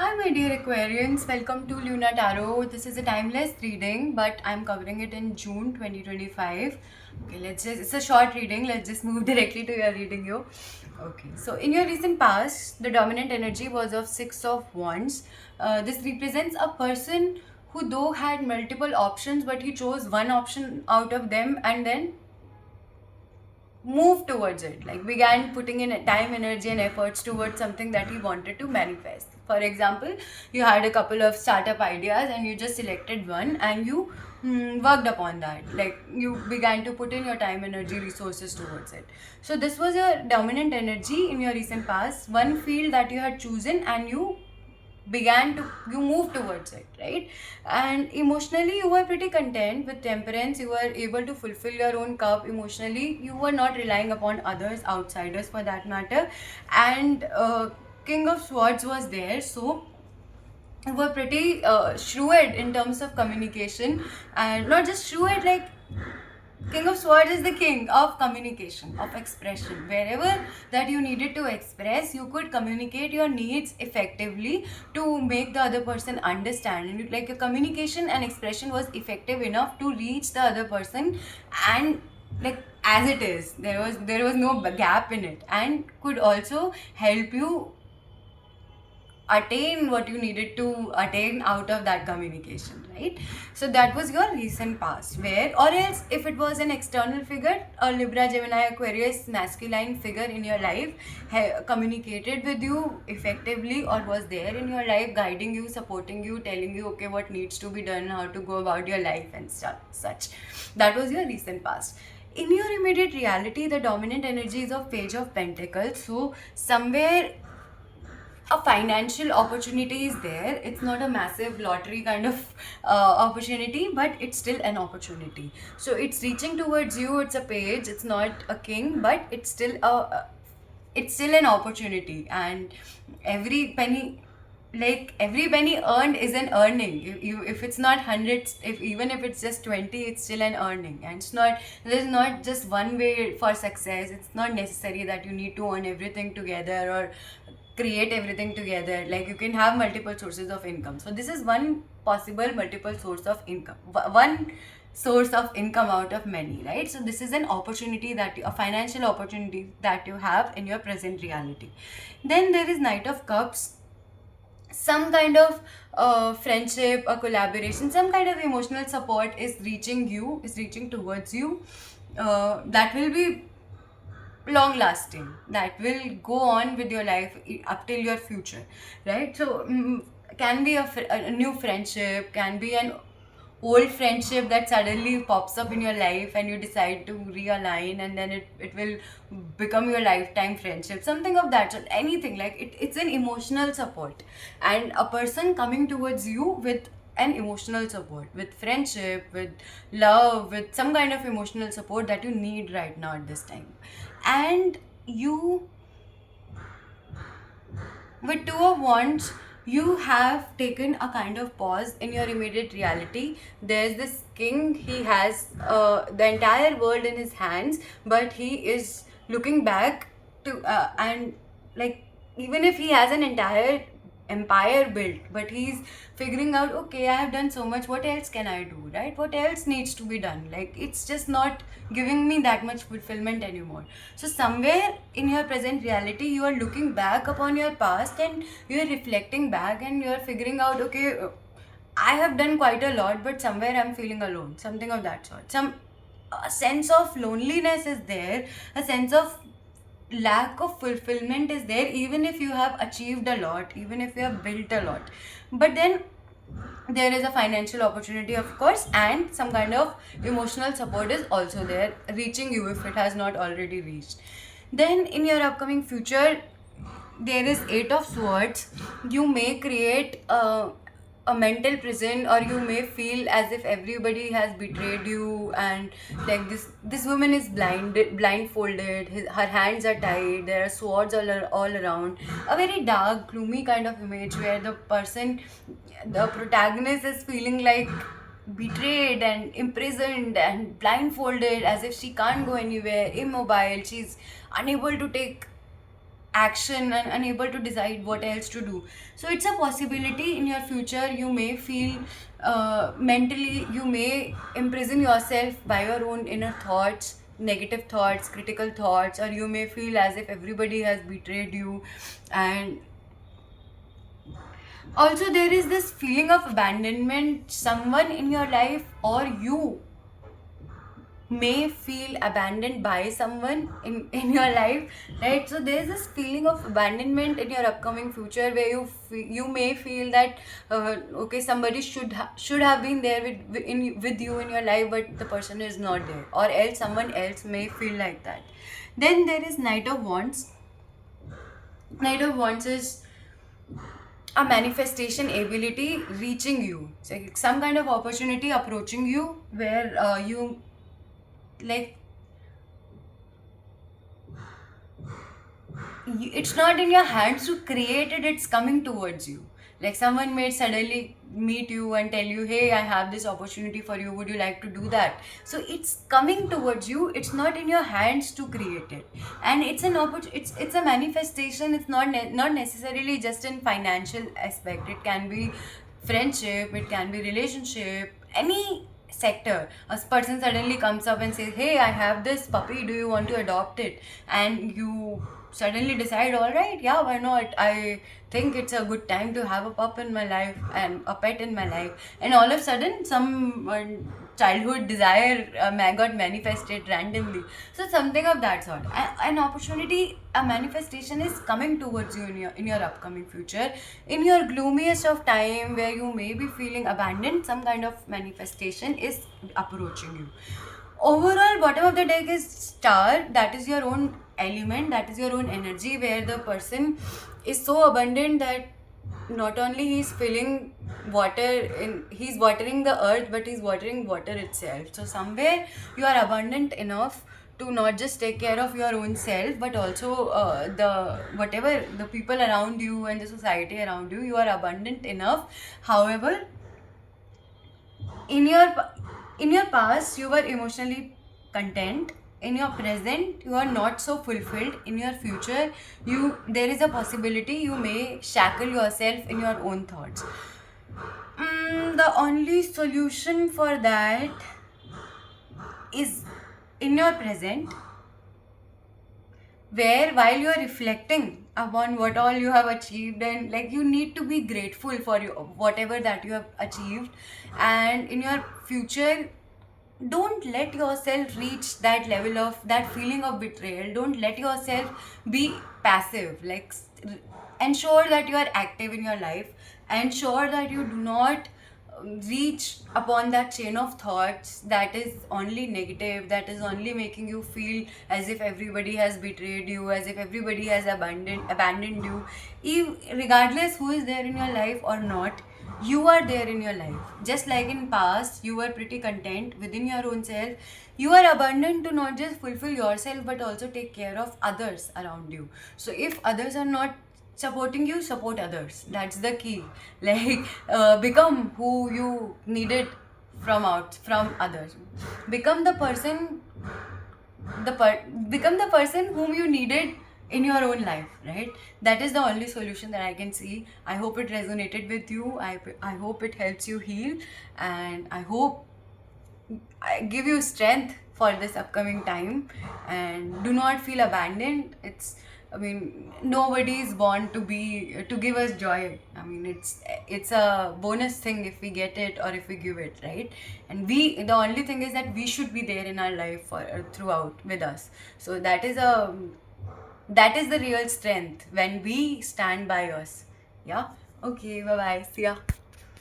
Hi, my dear Aquarians. Welcome to Luna Tarot. This is a timeless reading, but I'm covering it in June 2025. Okay, it's a short reading. Let's just move directly to your reading, yo. Okay, so in your recent past, the dominant energy was of Six of Wands. This represents a person who, though had multiple options, but he chose one option out of them and then move towards it, like began putting in time, energy and efforts towards something that he wanted to manifest. For example, you had a couple of startup ideas and you just selected one and you worked upon that, like you began to put in your time, energy, resources towards it. So this was your dominant energy in your recent past, one field that you had chosen and you moved towards it, right? And emotionally you were pretty content with temperance. You were able to fulfill your own cup emotionally. You were not relying upon others, outsiders for that matter. And King of Swords was there, so you were pretty shrewd in terms of communication. And not just shrewd, like King of Swords is the king of communication, of expression. Wherever that you needed to express, you could communicate your needs effectively to make the other person understand. And like your communication and expression was effective enough to reach the other person, and like as it is, there was no gap in it, and could also help you attain what you needed to attain out of that communication, right? So that was your recent past. Where, or else if it was an external figure, a Libra, Gemini, Aquarius masculine figure in your life communicated with you effectively, or was there in your life guiding you, supporting you, telling you okay what needs to be done, how to go about your life and stuff such. That was your recent past. In your immediate reality, the dominant energy is of Page of Pentacles. So somewhere a financial opportunity is there. It's not a massive lottery kind of opportunity, but it's still an opportunity. So it's reaching towards you. It's a page, it's not a king, but it's still an opportunity. And every penny, like every penny earned is an earning. If it's not hundreds, if even if it's just 20, it's still an earning. And it's not, there's not just one way for success. It's not necessary that you need to earn everything together or create everything together. Like you can have multiple sources of income. So this is one possible multiple source of income, one source of income out of many, right? So this is an opportunity a financial opportunity that you have in your present reality. Then there is Knight of Cups. Some kind of friendship, a collaboration, some kind of emotional support is reaching towards you. That will be long lasting, that will go on with your life up till your future, right? So can be a new friendship, can be an old friendship that suddenly pops up in your life and you decide to realign, and then it will become your lifetime friendship, something of that sort. Anything like it's an emotional support, and a person coming towards you with an emotional support, with friendship, with love, with some kind of emotional support that you need right now at this time. And you, with Two of Wands, you have taken a kind of pause in your immediate reality. There's this king, he has the entire world in his hands, but he is looking back to, and like, even if he has an entire empire built, but he's figuring out, okay, I have done so much, what else can I do, right? What else needs to be done? Like, it's just not giving me that much fulfillment anymore. So somewhere in your present reality, you are looking back upon your past and you are reflecting back and you are figuring out, okay, I have done quite a lot, but somewhere I'm feeling alone, something of that sort. Some a sense of loneliness is there, a sense of lack of fulfillment is there, even if you have achieved a lot, even if you have built a lot. But then there is a financial opportunity, of course, and some kind of emotional support is also there, reaching you if it has not already reached. Then in your upcoming future, there is Eight of Swords. You may create a mental prison, or you may feel as if everybody has betrayed you, and like this woman is blindfolded, her hands are tied, there are swords all around. A very dark, gloomy kind of image where the protagonist is feeling like betrayed and imprisoned and blindfolded, as if she can't go anywhere, immobile, she's unable to take action and unable to decide what else to do. So it's a possibility in your future. You may feel mentally, you may imprison yourself by your own inner thoughts, negative thoughts, critical thoughts, or you may feel as if everybody has betrayed you. And also there is this feeling of abandonment. Someone in your life or you may feel abandoned by someone in your life, right? So there's this feeling of abandonment in your upcoming future where you may feel that okay, somebody should have been there with you in your life, but the person is not there, or else someone else may feel like that. Then there is Knight of Wands. Knight of Wands is a manifestation ability reaching you. So like some kind of opportunity approaching you where you like it's not in your hands to create it, it's coming towards you. Like someone may suddenly meet you and tell you, hey, I have this opportunity for you, would you like to do that? So it's coming towards you, it's not in your hands to create it. And it's an it's a manifestation. It's not necessarily just in financial aspect. It can be friendship, it can be relationship, any sector. A person suddenly comes up and says, hey, I have this puppy, do you want to adopt it? And you suddenly decide, all right, yeah, why not? I think it's a good time to have a pup in my life and a pet in my life. And all of a sudden some childhood desire got manifested randomly. So something of that sort. An opportunity, a manifestation is coming towards you in your upcoming future. In your gloomiest of time where you may be feeling abandoned, some kind of manifestation is approaching you. Overall, bottom of the deck is Star. That is your own element, that is your own energy, where the person is so abundant that not only he's filling he's watering the earth, but he's watering water itself. So somewhere you are abundant enough to not just take care of your own self, but also the people around you and the society around you. You are abundant enough. However, in your past you were emotionally content. In your present you are not so fulfilled. In your future, there is a possibility you may shackle yourself in your own thoughts. The only solution for that is in your present, where while you are reflecting upon what all you have achieved, and like you need to be grateful for whatever that you have achieved. And in your future, don't let yourself reach that level of that feeling of betrayal. Don't let yourself be passive. Like ensure that you are active in your life. Ensure that you do not reach upon that chain of thoughts that is only negative, that is only making you feel as if everybody has betrayed you, as if everybody has abandoned you. Regardless who is there in your life or not, you are there in your life. Just like in past you were pretty content within your own self, you are abundant to not just fulfill yourself but also take care of others around you. So if others are not supporting you, support others. That's the key. Like become who you needed from others. Become the person, become the person whom you needed in your own life, right? That is the only solution that I can see. I hope it resonated with you. I hope it helps you heal, and I hope I give you strength for this upcoming time. And do not feel abandoned. Nobody is born to give us joy. It's a bonus thing if we get it or if we give it, right? And the only thing is that we should be there in our life throughout with us. So that is the real strength, when we stand by us. Yeah. Okay. Bye bye. See ya.